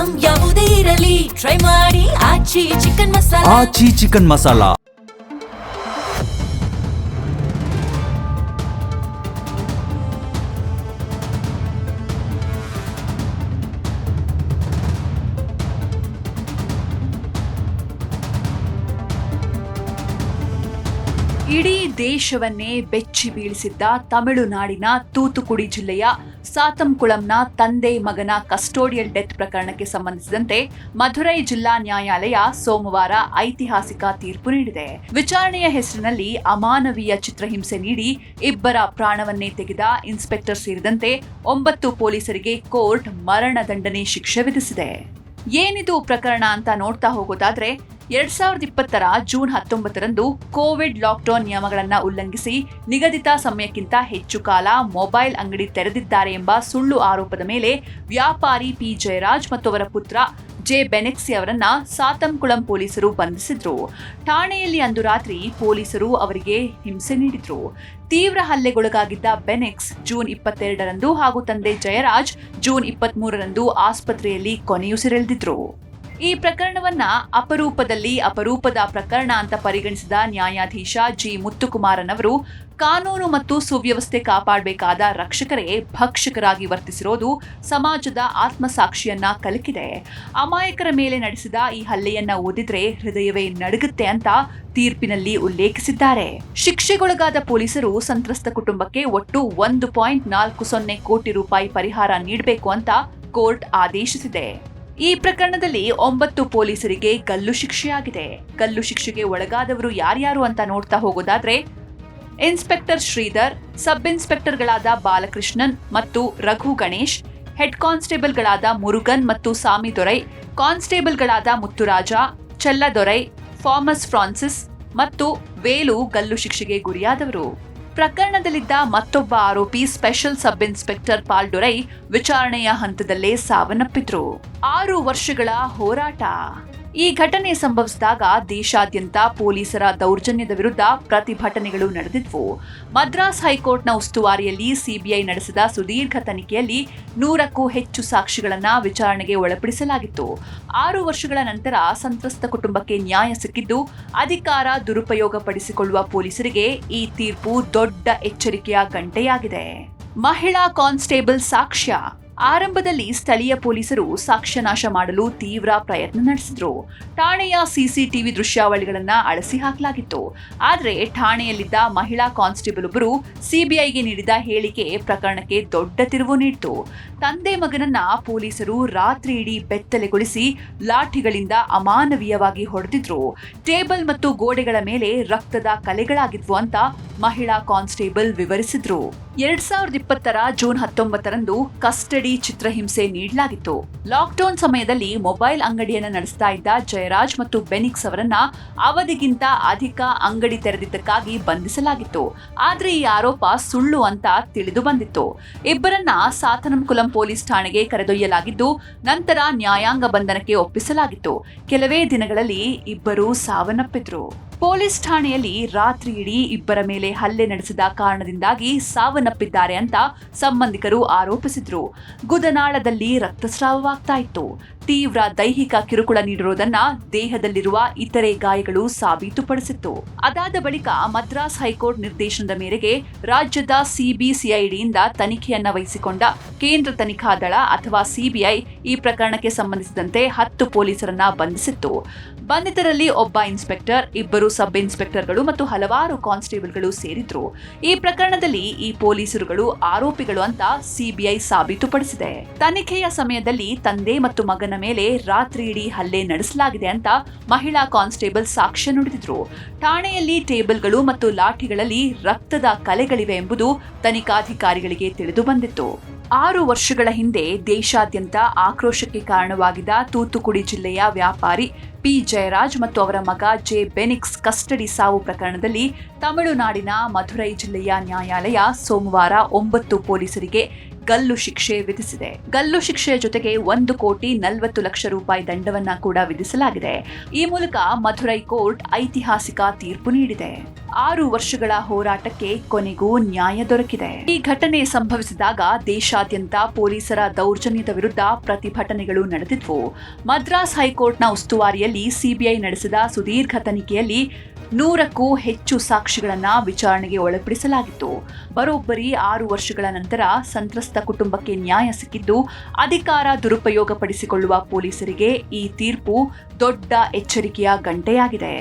Item ಯಾವುದೇ ಇರಲಿ try ಮಾಡಿ ಆಚಿ ಚಿಕನ್ ಮಸಾಲಾ. ಆಚಿ ಚಿಕನ್ ಮಸಾಲಾ. ಇಡೀ ದೇಶವನ್ನೇ ಬೆಚ್ಚಿ ಬೀಳಿಸಿದ್ದ ತಮಿಳುನಾಡಿನ ತೂತುಕುಡಿ ಜಿಲ್ಲೆಯ ಸಾತಂಕುಳಂನ ತಂದೆ ಮಗನ ಕಸ್ಟೋಡಿಯಲ್ ಡೆತ್ ಪ್ರಕರಣಕ್ಕೆ ಸಂಬಂಧಿಸಿದಂತೆ ಮಧುರೈ ಜಿಲ್ಲಾ ನ್ಯಾಯಾಲಯ ಸೋಮವಾರ ಐತಿಹಾಸಿಕ ತೀರ್ಪು ನೀಡಿದೆ. ವಿಚಾರಣೆಯ ಹೆಸರಿನಲ್ಲಿ ಅಮಾನವೀಯ ಚಿತ್ರಹಿಂಸೆ ನೀಡಿ ಇಬ್ಬರ ಪ್ರಾಣವನ್ನೇ ತೆಗೆದ ಇನ್ಸ್ಪೆಕ್ಟರ್ ಸೇರಿದಂತೆ 9 ಪೊಲೀಸರಿಗೆ ಕೋರ್ಟ್ ಮರಣ ದಂಡನೆ ಶಿಕ್ಷೆ ವಿಧಿಸಿದೆ. ಏನಿದು ಪ್ರಕರಣ ಅಂತ ನೋಡ್ತಾ ಹೋಗೋದಾದ್ರೆ 2020 ಜೂನ್ 19ರಂದು ಕೋವಿಡ್ ಲಾಕ್ಡೌನ್ ನಿಯಮಗಳನ್ನು ಉಲ್ಲಂಘಿಸಿ ನಿಗದಿತ ಸಮಯಕ್ಕಿಂತ ಹೆಚ್ಚು ಕಾಲ ಮೊಬೈಲ್ ಅಂಗಡಿ ತೆರೆದಿದ್ದಾರೆ ಎಂಬ ಸುಳ್ಳು ಆರೋಪದ ಮೇಲೆ ವ್ಯಾಪಾರಿ ಪಿ ಜಯರಾಜ್ ಮತ್ತು ಅವರ ಪುತ್ರ ಜೆ ಬೆನೆಕ್ಸಿ ಅವರನ್ನ ಸಾತಂಕುಳಂ ಪೊಲೀಸರು ಬಂಧಿಸಿದ್ರು. ಠಾಣೆಯಲ್ಲಿ ಅಂದು ರಾತ್ರಿ ಪೊಲೀಸರು ಅವರಿಗೆ ಹಿಂಸೆ ನೀಡಿದ್ರು. ತೀವ್ರ ಹಲ್ಲೆಗೊಳಗಾಗಿದ್ದ ಬೆನೆಕ್ಸ್ ಜೂನ್ 22ರಂದು ಹಾಗೂ ತಂದೆ ಜಯರಾಜ್ ಜೂನ್ 23ರಂದು ಆಸ್ಪತ್ರೆಯಲ್ಲಿ ಕೊನೆಯುಸಿರೆಳೆದಿದ್ರು. ಈ ಪ್ರಕರಣವನ್ನ ಅಪರೂಪದ ಪ್ರಕರಣ ಅಂತ ಪರಿಗಣಿಸಿದ ನ್ಯಾಯಾಧೀಶ ಜಿ ಮುತ್ತುಕುಮಾರನ್ ಅವರು ಕಾನೂನು ಮತ್ತು ಸುವ್ಯವಸ್ಥೆ ಕಾಪಾಡಬೇಕಾದ ರಕ್ಷಕರೇ ಭಕ್ಷಕರಾಗಿ ವರ್ತಿಸಿರೋದು ಸಮಾಜದ ಆತ್ಮಸಾಕ್ಷಿಯನ್ನ ಕಲಕಿದೆ. ಅಮಾಯಕರ ಮೇಲೆ ನಡೆಸಿದ ಈ ಹಲ್ಲೆಯನ್ನ ಓದಿದ್ರೆ ಹೃದಯವೇ ನಡುಗುತ್ತೆ ಅಂತ ತೀರ್ಪಿನಲ್ಲಿ ಉಲ್ಲೇಖಿಸಿದ್ದಾರೆ. ಶಿಕ್ಷೆಗೊಳಗಾದ ಪೊಲೀಸರು ಸಂತ್ರಸ್ತ ಕುಟುಂಬಕ್ಕೆ ಒಟ್ಟು 1.40 ಕೋಟಿ ರೂಪಾಯಿ ಪರಿಹಾರ ನೀಡಬೇಕು ಅಂತ ಕೋರ್ಟ್ ಆದೇಶಿಸಿದೆ. ಈ ಪ್ರಕರಣದಲ್ಲಿ 9 ಪೊಲೀಸರಿಗೆ ಗಲ್ಲು ಶಿಕ್ಷೆಯಾಗಿದೆ. ಗಲ್ಲು ಶಿಕ್ಷೆಗೆ ಒಳಗಾದವರು ಯಾರ್ಯಾರು ಅಂತ ನೋಡ್ತಾ ಹೋಗೋದಾದ್ರೆ ಇನ್ಸ್ಪೆಕ್ಟರ್ ಶ್ರೀಧರ್, ಸಬ್ ಇನ್ಸ್ಪೆಕ್ಟರ್ಗಳಾದ ಬಾಲಕೃಷ್ಣನ್ ಮತ್ತು ರಘು ಗಣೇಶ್, ಹೆಡ್ ಕಾನ್ಸ್ಟೇಬಲ್ಗಳಾದ ಮುರುಗನ್ ಮತ್ತು ಸಾಮಿ ದೊರೈ, ಕಾನ್ಸ್ಟೇಬಲ್ಗಳಾದ ಮುತ್ತುರಾಜ, ಚೆಲ್ಲದೊರೈ, ಫಾಮಸ್ ಫ್ರಾನ್ಸಿಸ್ ಮತ್ತು ವೇಲು ಗಲ್ಲು ಶಿಕ್ಷೆಗೆ ಗುರಿಯಾದವರು. ಪ್ರಕರಣದಲ್ಲಿದ್ದ ಮತ್ತೊಬ್ಬ ಆರೋಪಿ ಸ್ಪೆಷಲ್ ಸಬ್ ಇನ್ಸ್ಪೆಕ್ಟರ್ ಪಾಲ್ಡೊರೈ ವಿಚಾರಣೆಯ ಹಂತದಲ್ಲೇ ಸಾವನ್ನಪ್ಪಿದ್ರು. 6 ವರ್ಷಗಳ ಹೋರಾಟ. ಈ ಘಟನೆ ಸಂಭವಿಸಿದಾಗ ದೇಶಾದ್ಯಂತ ಪೊಲೀಸರ ದೌರ್ಜನ್ಯದ ವಿರುದ್ಧ ಪ್ರತಿಭಟನೆಗಳು ನಡೆದಿದ್ವು. ಮದ್ರಾಸ್ ಹೈಕೋರ್ಟ್ನ ಉಸ್ತುವಾರಿಯಲ್ಲಿ ಸಿಬಿಐ ನಡೆಸಿದ ಸುದೀರ್ಘ ತನಿಖೆಯಲ್ಲಿ 100ಕ್ಕೂ ಹೆಚ್ಚು ಸಾಕ್ಷಿಗಳನ್ನ ವಿಚಾರಣೆಗೆ ಒಳಪಡಿಸಲಾಗಿತ್ತು. 6 ವರ್ಷಗಳ ನಂತರ ಸಂತ್ರಸ್ತ ಕುಟುಂಬಕ್ಕೆ ನ್ಯಾಯ ಸಿಕ್ಕಿದ್ದು ಅಧಿಕಾರ ದುರುಪಯೋಗ ಪಡಿಸಿಕೊಳ್ಳುವ ಪೊಲೀಸರಿಗೆ ಈ ತೀರ್ಪು ದೊಡ್ಡ ಎಚ್ಚರಿಕೆಯ ಗಂಟೆಯಾಗಿದೆ. ಮಹಿಳಾ ಕಾನ್ಸ್ಟೇಬಲ್ ಸಾಕ್ಷ್ಯ. ಆರಂಭದಲ್ಲಿ ಸ್ಥಳೀಯ ಪೊಲೀಸರು ಸಾಕ್ಷ್ಯನಾಶ ಮಾಡಲು ತೀವ್ರ ಪ್ರಯತ್ನ ನಡೆಸಿದ್ರು. ಠಾಣೆಯ ಸಿಸಿಟಿವಿ ದೃಶ್ಯಾವಳಿಗಳನ್ನ ಅಳಿಸಿ ಹಾಕಲಾಗಿತ್ತು. ಆದರೆ ಠಾಣೆಯಲ್ಲಿದ್ದ ಮಹಿಳಾ ಕಾನ್ಸ್ಟೇಬಲ್ ಒಬ್ಬರು ಸಿಬಿಐಗೆ ನೀಡಿದ ಹೇಳಿಕೆ ಪ್ರಕರಣಕ್ಕೆ ದೊಡ್ಡ ತಿರುವು ನೀಡಿತು. ತಂದೆ ಮಗನನ್ನ ಪೊಲೀಸರು ರಾತ್ರಿ ಇಡೀ ಬೆತ್ತಲೆಗೊಳಿಸಿ ಲಾಠಿಗಳಿಂದ ಅಮಾನವೀಯವಾಗಿ ಹೊಡೆದಿದ್ರು. ಟೇಬಲ್ ಮತ್ತು ಗೋಡೆಗಳ ಮೇಲೆ ರಕ್ತದ ಕಲೆಗಳಾಗಿದ್ವು ಅಂತ ಮಹಿಳಾ ಕಾನ್ಸ್ಟೇಬಲ್ ವಿವರಿಸಿದ್ರು. 2020 ಜೂನ್ 19ರಂದು ಕಸ್ಟಡಿ ಚಿತ್ರಹಿಂಸೆ ನೀಡಲಾಗಿತ್ತು. ಲಾಕ್ಡೌನ್ ಸಮಯದಲ್ಲಿ ಮೊಬೈಲ್ ಅಂಗಡಿಯನ್ನು ನಡೆಸ್ತಾ ಇದ್ದ ಜಯರಾಜ್ ಮತ್ತು ಬೆನಿಕ್ಸ್ ಅವರನ್ನ ಅವಧಿಗಿಂತ ಅಧಿಕ ಅಂಗಡಿ ತೆರೆದಿದ್ದಕ್ಕಾಗಿ ಬಂಧಿಸಲಾಗಿತ್ತು. ಆದ್ರೆ ಈ ಆರೋಪ ಸುಳ್ಳು ಅಂತ ತಿಳಿದು ಬಂದಿತ್ತು. ಇಬ್ಬರನ್ನ ಸಾತನಂಕುಲಂ ಪೊಲೀಸ್ ಠಾಣೆಗೆ ಕರೆದೊಯ್ಯಲಾಗಿದ್ದು ನಂತರ ನ್ಯಾಯಾಂಗ ಬಂಧನಕ್ಕೆ ಒಪ್ಪಿಸಲಾಗಿತ್ತು. ಕೆಲವೇ ದಿನಗಳಲ್ಲಿ ಇಬ್ಬರು ಸಾವನ್ನಪ್ಪಿದ್ರು. ಪೊಲೀಸ್ ಠಾಣೆಯಲ್ಲಿ ರಾತ್ರಿ ಇಡೀ ಇಬ್ಬರ ಮೇಲೆ ಹಲ್ಲೆ ನಡೆಸಿದ ಕಾರಣದಿಂದಾಗಿ ಸಾವನ್ನಪ್ಪಿದ್ದಾರೆ ಅಂತ ಸಂಬಂಧಿಕರು ಆರೋಪಿಸಿದ್ರು. ಗುದನಾಳದಲ್ಲಿ ರಕ್ತಸ್ರಾವವಾಗ್ತಾ ಇತ್ತು. ತೀವ್ರ ದೈಹಿಕ ಕಿರುಕುಳ ನೀಡಿರುವುದನ್ನ ದೇಹದಲ್ಲಿರುವ ಇತರೆ ಗಾಯಗಳು ಸಾಬೀತುಪಡಿಸಿತ್ತು. ಅದಾದ ಬಳಿಕ ಮದ್ರಾಸ್ ಹೈಕೋರ್ಟ್ ನಿರ್ದೇಶನದ ಮೇರೆಗೆ ರಾಜ್ಯದ ಸಿಬಿಸಿಐಡಿಯಿಂದ ತನಿಖೆಯನ್ನ ವಹಿಸಿಕೊಂಡ ಕೇಂದ್ರ ತನಿಖಾ ದಳ ಅಥವಾ ಸಿಬಿಐ ಈ ಪ್ರಕರಣಕ್ಕೆ ಸಂಬಂಧಿಸಿದಂತೆ 10 ಪೊಲೀಸರನ್ನ ಬಂಧಿಸಿತ್ತು. ಬಂಧಿತರಲ್ಲಿ ಒಬ್ಬ ಇನ್ಸ್ಪೆಕ್ಟರ್, 2 ಸಬ್ ಇನ್ಸ್ಪೆಕ್ಟರ್ಗಳು ಮತ್ತು ಹಲವಾರು ಕಾನ್ಸ್ಟೇಬಲ್ಗಳು ಸೇರಿದ್ರು. ಈ ಪ್ರಕರಣದಲ್ಲಿ ಈ ಪೊಲೀಸರುಗಳು ಆರೋಪಿಗಳು ಅಂತ ಸಿಬಿಐ ಸಾಬೀತುಪಡಿಸಿದೆ. ತನಿಖೆಯ ಸಮಯದಲ್ಲಿ ತಂದೆ ಮತ್ತು ಮಗನ ಮೇಲೆ ರಾತ್ರಿ ಇಡೀ ಹಲ್ಲೆ ನಡೆಸಲಾಗಿದೆ ಅಂತ ಮಹಿಳಾ ಕಾನ್ಸ್ಟೇಬಲ್ ಸಾಕ್ಷ್ಯ ನುಡಿದಿದ್ರು. ಠಾಣೆಯಲ್ಲಿ ಟೇಬಲ್ಗಳು ಮತ್ತು ಲಾಠಿಗಳಲ್ಲಿ ರಕ್ತದ ಕಲೆಗಳಿವೆ ಎಂಬುದು ತನಿಖಾಧಿಕಾರಿಗಳಿಗೆ ತಿಳಿದು ಬಂದಿತ್ತು. 6 ವರ್ಷಗಳ ಹಿಂದೆ ದೇಶಾದ್ಯಂತ ಆಕ್ರೋಶಕ್ಕೆ ಕಾರಣವಾಗಿದ್ದ ತೂತುಕುಡಿ ಜಿಲ್ಲೆಯ ವ್ಯಾಪಾರಿ ಪಿ ಜಯರಾಜ್ ಮತ್ತು ಅವರ ಮಗ ಜೆ ಬೆನಿಕ್ಸ್ ಕಸ್ಟಡಿ ಸಾವು ಪ್ರಕರಣದಲ್ಲಿ ತಮಿಳುನಾಡಿನ ಮಧುರೈ ಜಿಲ್ಲೆಯ ನ್ಯಾಯಾಲಯ ಸೋಮವಾರ 9 ಪೊಲೀಸರಿಗೆ ಗಲ್ಲು ಶಿಕ್ಷೆ ವಿಧಿಸಿದೆ. ಗಲ್ಲು ಶಿಕ್ಷೆಯ ಜೊತೆಗೆ 1,40,40,00,000 ರೂಪಾಯಿ ದಂಡವನ್ನ ಕೂಡ ವಿಧಿಸಲಾಗಿದೆ. ಈ ಮೂಲಕ ಮಧುರೈ ಕೋರ್ಟ್ ಐತಿಹಾಸಿಕ ತೀರ್ಪು ನೀಡಿದೆ. 6 ವರ್ಷಗಳ ಹೋರಾಟಕ್ಕೆ ಕೊನೆಗೂ ನ್ಯಾಯ ದೊರಕಿದೆ. ಈ ಘಟನೆ ಸಂಭವಿಸಿದಾಗ ದೇಶಾದ್ಯಂತ ಪೊಲೀಸರ ದೌರ್ಜನ್ಯದ ವಿರುದ್ಧ ಪ್ರತಿಭಟನೆಗಳು ನಡೆದಿದ್ವು. ಮದ್ರಾಸ್ ಹೈಕೋರ್ಟ್ನ ಉಸ್ತುವಾರಿಯಲ್ಲಿ ಸಿಬಿಐ ನಡೆಸಿದ ಸುದೀರ್ಘ ತನಿಖೆಯಲ್ಲಿ 100ಕ್ಕೂ ಹೆಚ್ಚು ಸಾಕ್ಷಿಗಳನ್ನ ವಿಚಾರಣೆಗೆ ಒಳಪಡಿಸಲಾಗಿತ್ತು. ಬರೋಬ್ಬರಿ 6 ವರ್ಷಗಳ ನಂತರ ಸಂತ್ರಸ್ತ ಕುಟುಂಬಕ್ಕೆ ನ್ಯಾಯ ಸಿಕ್ಕಿದ್ದು, ಅಧಿಕಾರ ದುರುಪಯೋಗ ಪಡಿಸಿಕೊಳ್ಳುವ ಪೊಲೀಸರಿಗೆ ಈ ತೀರ್ಪು ದೊಡ್ಡ ಎಚ್ಚರಿಕೆಯ ಗಂಟೆಯಾಗಿದೆ.